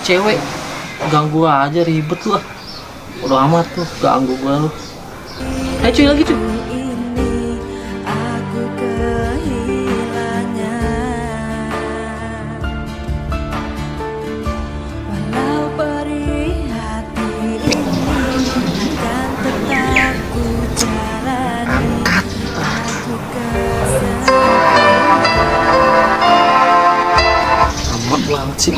cewek ganggu aja, ribet lu ah. Udah amat tuh, ganggu gua lu. Ayo cuy lagi cuy. Amat banget sih.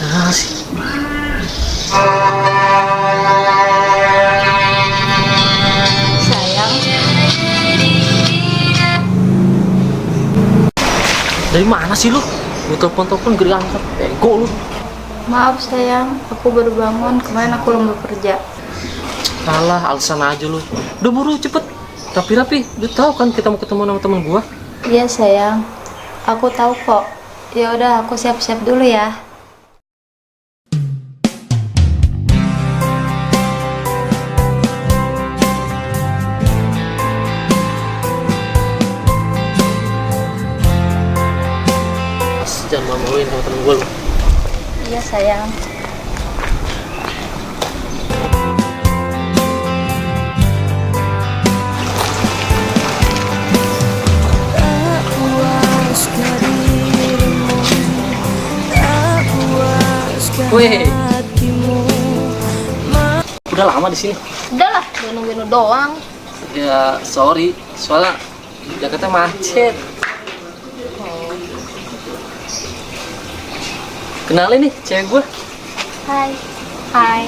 Nah sih. Sayang, Dari mana sih lu? Gue telepon gak diangkat. Bego lu. maaf sayang, aku baru bangun. Kemarin aku lembur kerja. Alah, alasan aja lu. Udah buru cepet. Rapi-rapi. Lu tahu kan kita mau ketemu sama temen gua. Iya sayang, aku tahu kok. Ya udah, aku siap-siap dulu ya. Jangan malu-maluin sama temen gua lu. Iya sayang. Weh, udah lama di sini. Udah lah, gue nungguin lu doang. Ya sorry, soalnya Jakarta macet. Kenalin nih cewek gue. Hai. Hai.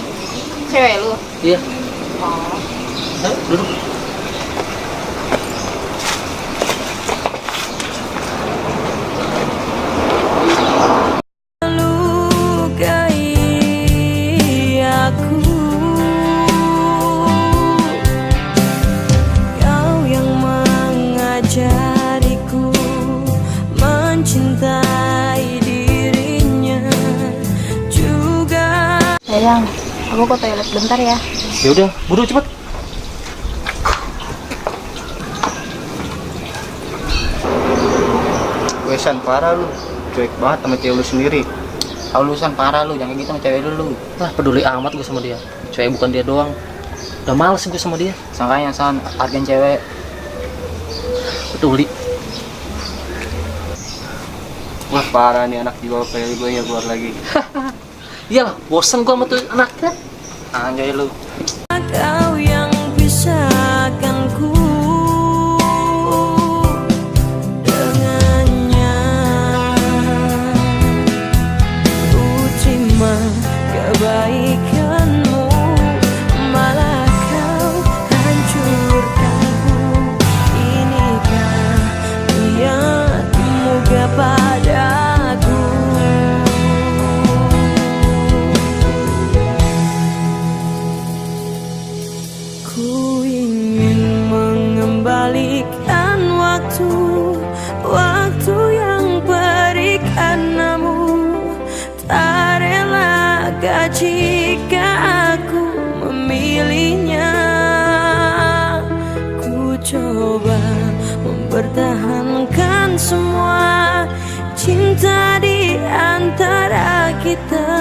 Cewek lu? Iya. Oh. Ayo, duduk. Sayang, aku ke toilet bentar ya. Ya udah, buru cepet. Wesan parah lu, cuek banget sama cewek lu sendiri. Halusan parah lu, jangan gitu sama cewek lu. Lah peduli amat gue sama dia. Cewek bukan dia doang. Udah males gue sama dia. Sangkanya san, hargain cewek. Peduli. Wah parah nih anak dibawa gue ya keluar lagi. Iyalah, bosan gue sama tuh anaknya. Anjay lu. Kau yang pisahkan ku dengannya. Ku terima kebaikanmu, malah kau hancurkanku. Inikah niatmu kepadaku? Ku ingin mengembalikan waktu yang berikan namun tak rela jika aku memilihnya. Ku coba mempertahankan semua cinta di antara kita.